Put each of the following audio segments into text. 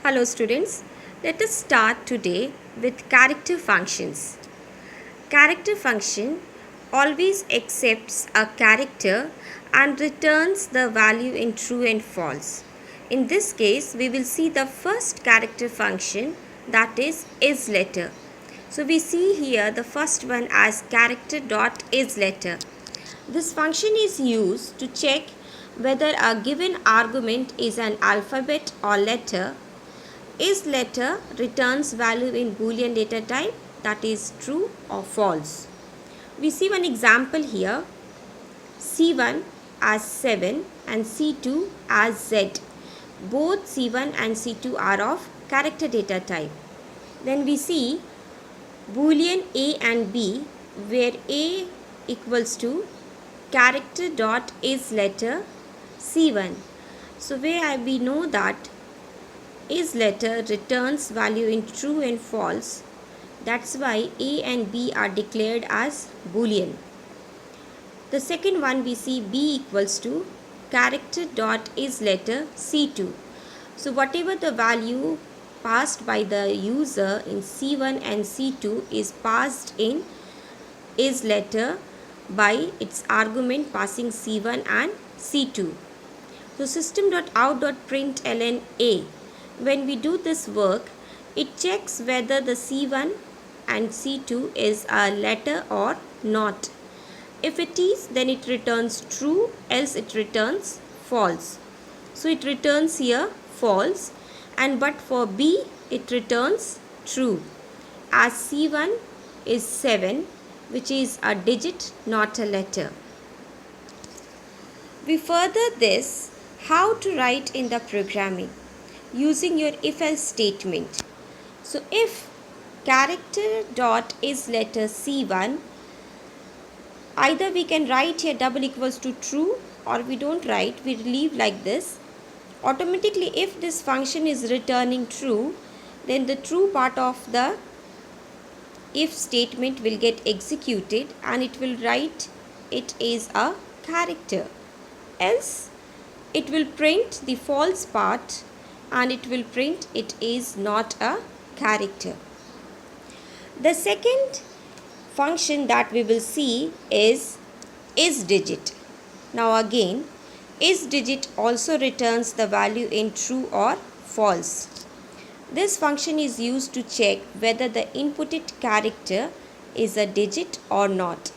Hello students, let us start today with character functions. Character function always accepts a character and returns the value in true and false. In this case, we will see the first character function, that is letter. So we see here the first one as character dot is letter. This function is used to check whether a given argument is an alphabet or letter. Is letter returns value in Boolean data type, that is true or false. We see one example here, C1 as 7 and C2 as Z. Both C1 and C2 are of character data type. Then we see Boolean A and B, where A equals to character dot is letter C1. So where we know that is letter returns value in true and false. That's why A and B are declared as Boolean. The second one we see B equals to character dot is letter C2. So whatever the value passed by the user in C1 and C2 is passed in is letter by its argument passing C1 and C2. So system.out.println A. When we do this work, it checks whether the C1 and C2 is a letter or not. If it is, then it returns true, else it returns false. So it returns here false, and but for B it returns true, as C1 is 7, which is a digit, not a letter. We further this how to write in the programming using your if-else statement. So if character dot is letter C1, either we can write here double equals to true, or we don't write, we leave like this. Automatically if this function is returning true, then the true part of the if statement will get executed and it will write it is a character. Else it will print the false part and it will print it is not a character. The second function that we will see is digit. Now again, is digit also returns the value in true or false. This function is used to check whether the inputted character is a digit or not.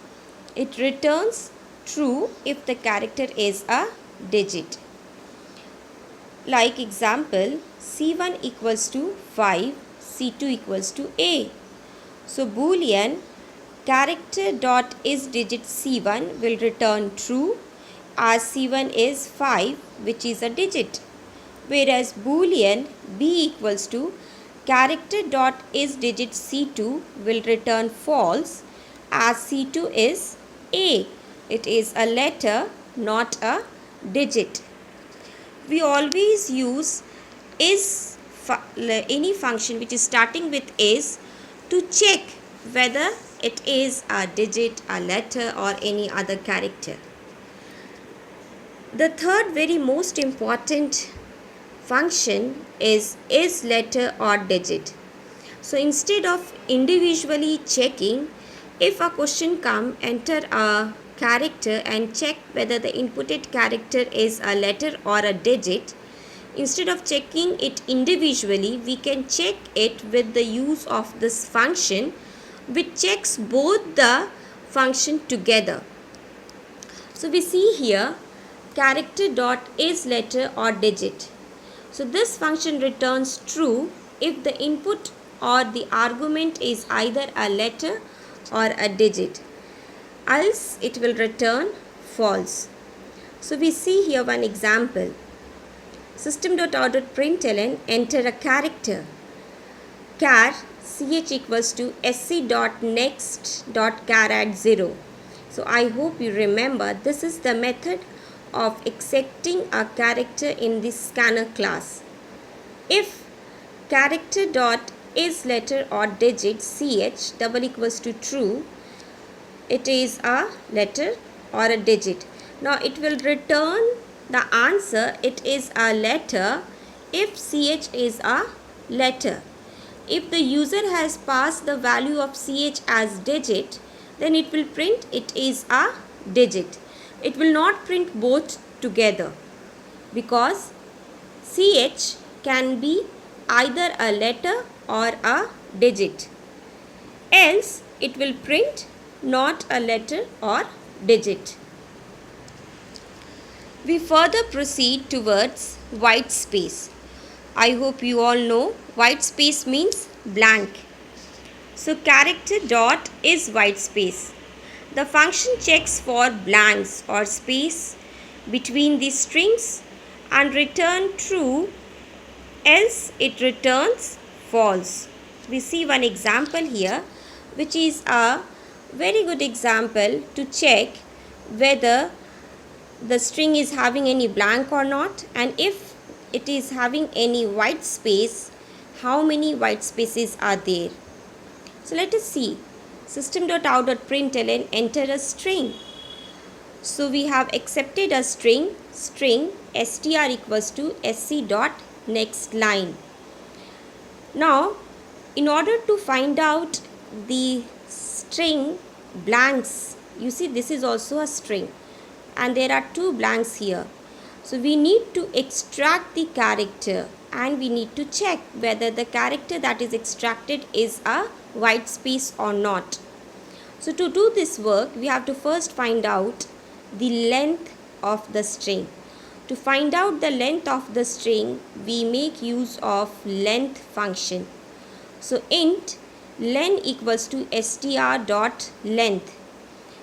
It returns true if the character is a digit. Like example, C1 equals to 5, C2 equals to A. So Boolean character dot is digit C1 will return true, as C1 is 5, which is a digit. Whereas Boolean B equals to character dot is digit C2 will return false, as C2 is A. It is a letter, not a digit. We always use is any function which is starting with is to check whether it is a digit, a letter, or any other character. The third very most important function is letter or digit. So instead of individually checking, if a question come, enter a character and check whether the inputted character is a letter or a digit, instead of checking it individually, we can check it with the use of this function, which checks both the function together. So we see here character dot is letter or digit. So this function returns true if the input or the argument is either a letter or a digit. Else it will return false. So we see here one example. System.out.println enter a character. Char ch equals to sc.next.char at 0. So I hope you remember this is the method of accepting a character in the scanner class. If character dot is letter or digit ch double equals to true, it is a letter or a digit. Now it will return the answer it is a letter if ch is a letter. If the user has passed the value of ch as digit, then it will print it is a digit. It will not print both together because ch can be either a letter or a digit. Else it will print not a letter or digit. We further proceed towards white space. I hope you all know white space means blank. So character dot is white space. The function checks for blanks or space between the strings and return true, else it returns false. We see one example here, which is a very good example to check whether the string is having any blank or not, and if it is having any white space, how many white spaces are there. So let us see. System.out.println enter a string. So we have accepted a string str equals to sc dot next line. Now in order to find out the string blanks, you see this is also a string and there are two blanks here. So we need to extract the character and we need to check whether the character that is extracted is a white space or not. So to do this work, we have to first find out the length of the string. To find out the length of the string, we make use of length function. So int len equals to str dot length.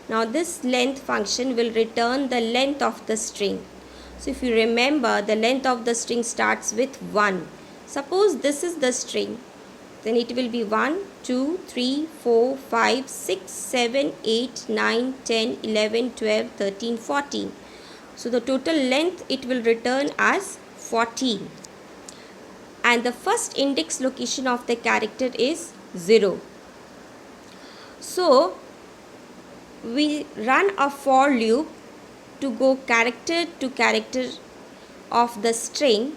Now this length function will return the length of the string. So if you remember, the length of the string starts with 1. Suppose this is the string, then it will be 1, 2, 3, 4, 5, 6, 7, 8, 9, 10, 11, 12, 13, 14. So the total length it will return as 14. And the first index location of the character is 0. So we run a for loop to go character to character of the string.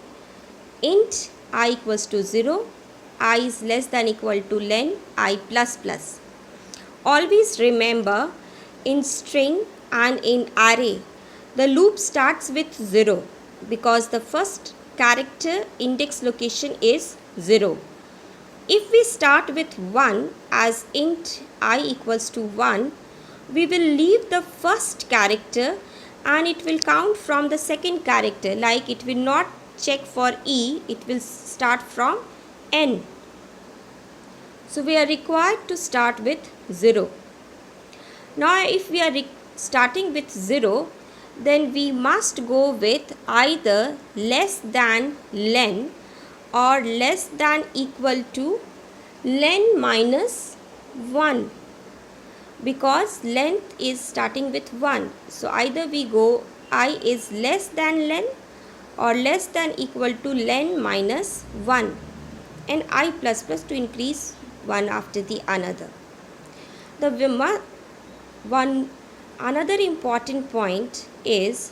Int I equals to 0, I is less than equal to len I plus plus. Always remember, in string and in array, the loop starts with 0 because the first character index location is 0. If we start with 1 as int I equals to 1, we will leave the first character and it will count from the second character, like it will not check for E, it will start from N. So we are required to start with 0. Now if we are starting with 0, then we must go with either less than len or less than equal to len minus 1, because length is starting with 1. So either we go I is less than len or less than equal to len minus 1 and I plus plus to increase one after the another. Another important point is,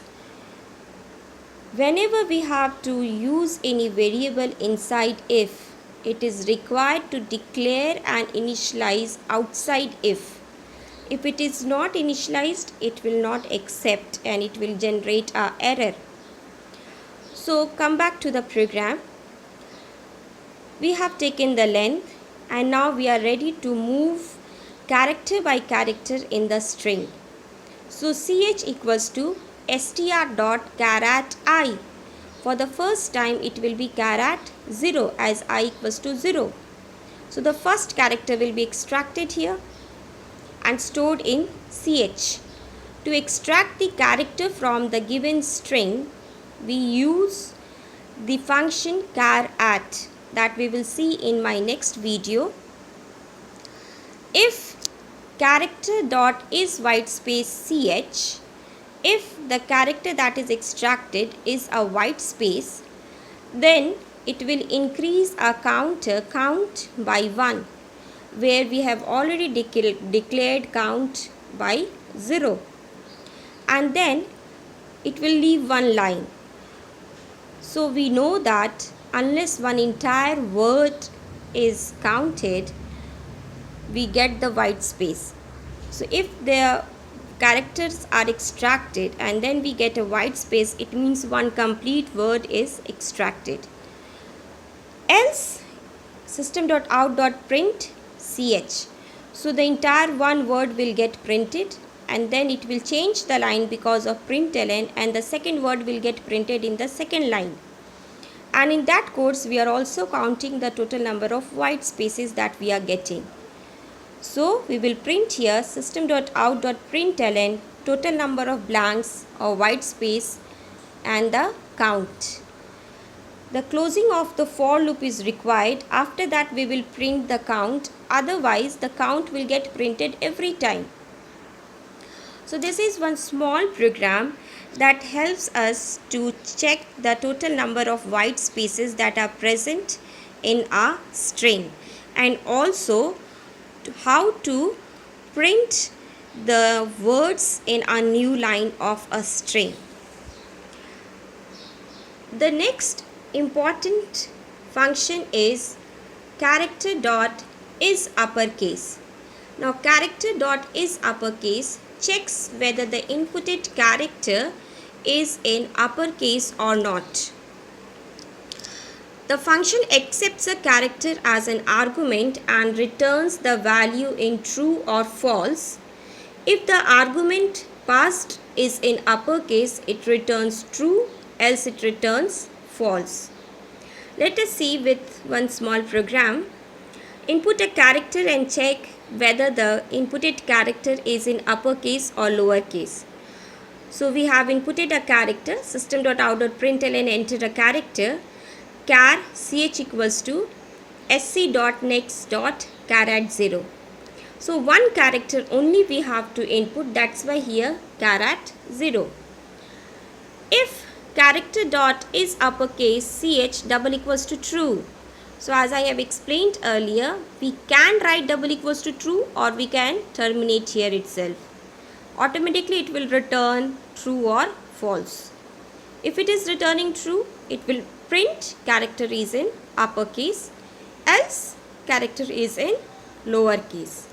whenever we have to use any variable inside if, it is required to declare and initialize outside if. If it is not initialized, it will not accept and it will generate an error. So come back to the program. We have taken the length and now we are ready to move character by character in the string. So ch equals to str dot carat I. For the first time it will be carat 0 as I equals to 0. So the first character will be extracted here and stored in ch. To extract the character from the given string, we use the function carat that we will see in my next video. If character dot is white space ch, if the character that is extracted is a white space, then it will increase a counter count by 1, where we have already declared count by 0, and then it will leave one line. So we know that unless one entire word is counted, we get the white space. So if the characters are extracted and then we get a white space, it means one complete word is extracted. Else system.out.print ch. So the entire one word will get printed and then it will change the line because of println, and the second word will get printed in the second line. And in that course we are also counting the total number of white spaces that we are getting. So we will print here system.out.println total number of blanks or white space and the count. The closing of the for loop is required. After that we will print the count, otherwise the count will get printed every time. So this is one small program that helps us to check the total number of white spaces that are present in a string, and also how to print the words in a new line of a string. The next important function is character dot is uppercase. Now character dot is uppercase checks whether the inputted character is in uppercase or not. The function accepts a character as an argument and returns the value in true or false. If the argument passed is in uppercase, it returns true, else it returns false. Let us see with one small program. Input a character and check whether the inputted character is in uppercase or lowercase. So we have inputted a character, system.out.println, enter a character, char ch equals to sc.next.char 0. So one character only we have to input, that's why here char 0. If character dot is uppercase ch double equals to true, so as I have explained earlier, we can write double equals to true or we can terminate here itself. Automatically it will return true or false. If it is returning true, it will print character is in uppercase, else character is in lowercase.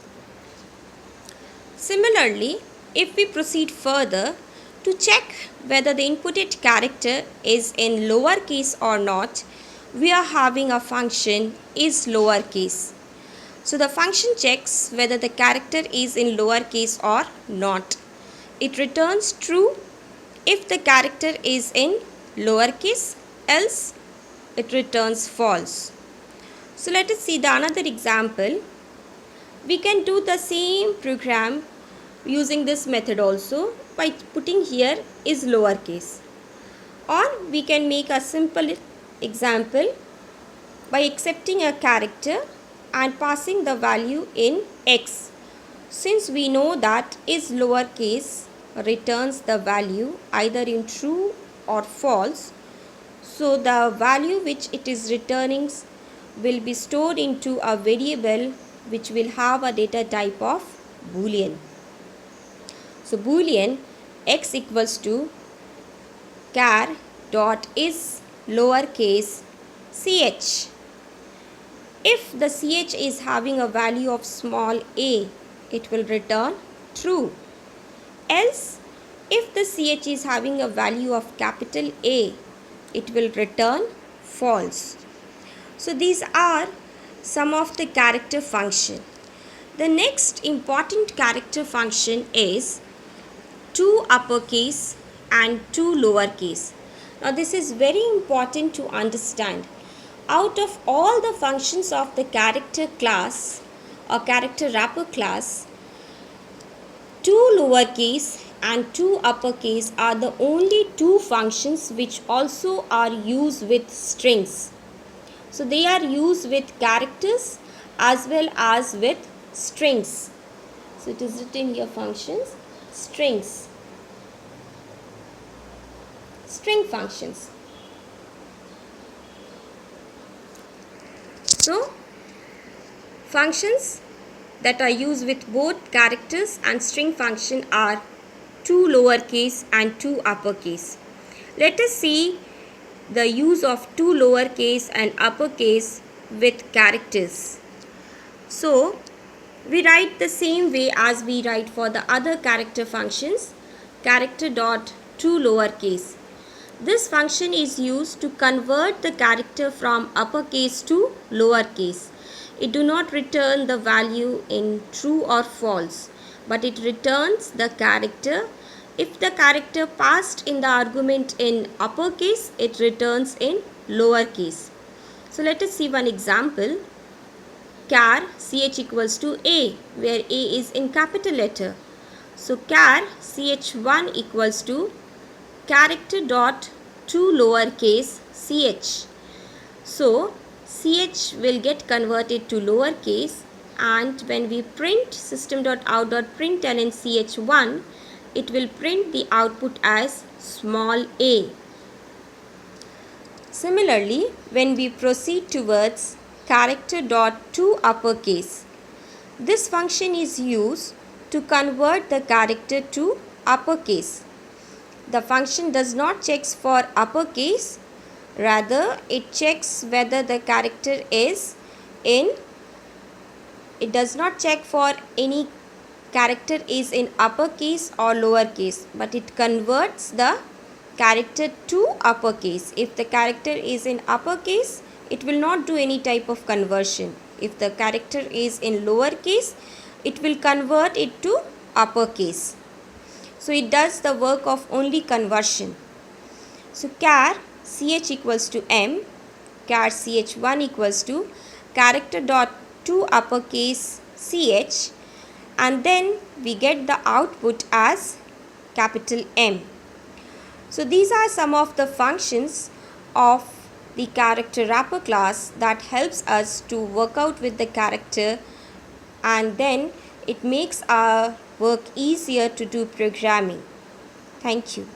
Similarly, if we proceed further to check whether the inputted character is in lowercase or not, we are having a function is lowercase. So the function checks whether the character is in lowercase or not. It returns true if the character is in lowercase, else it returns false. So let us see the another example. We can do the same program using this method also by putting here is lowercase, or we can make a simple example by accepting a character and passing the value in x. Since we know that is lowercase returns the value either in true or false, so the value which it is returning will be stored into a variable which will have a data type of boolean. So boolean x equals to char dot is lowercase ch. If the ch is having a value of small a, it will return true. Else, if the ch is having a value of capital A, it will return false. So these are some of the character function. The next important character function is two uppercase and two lowercase. Now this is very important to understand. Out of all the functions of the character class or character wrapper class, two lowercase and two uppercase are the only two functions which also are used with strings. So they are used with characters as well as with strings. So it is written here functions, strings, string functions. So functions that are used with both characters and string function are two lowercase and two uppercase. Let us see the use of two lowercase and uppercase with characters. So we write the same way as we write for the other character functions, character dot to lowercase. This function is used to convert the character from uppercase to lowercase. It do not return the value in true or false, but it returns the character. If the character passed in the argument in uppercase, it returns in lowercase. So let us see one example. Char ch equals to a, where a is in capital letter. So char ch1 equals to character dot to lowercase ch. So ch will get converted to lowercase, and when we print system.out.println ch1, it will print the output as small a. Similarly, when we proceed towards character dot to uppercase, this function is used to convert the character to uppercase. The function does not check for uppercase, rather it checks whether the character is in, it does not check for any character is in uppercase or lowercase, but it converts the character to uppercase. If the character is in uppercase, it will not do any type of conversion. If the character is in lowercase, it will convert it to uppercase. So it does the work of only conversion. So char ch equals to m, char ch1 equals to character dot to uppercase ch, and then we get the output as capital M. So these are some of the functions of the character wrapper class that helps us to work out with the character, and then it makes our work easier to do programming. Thank you.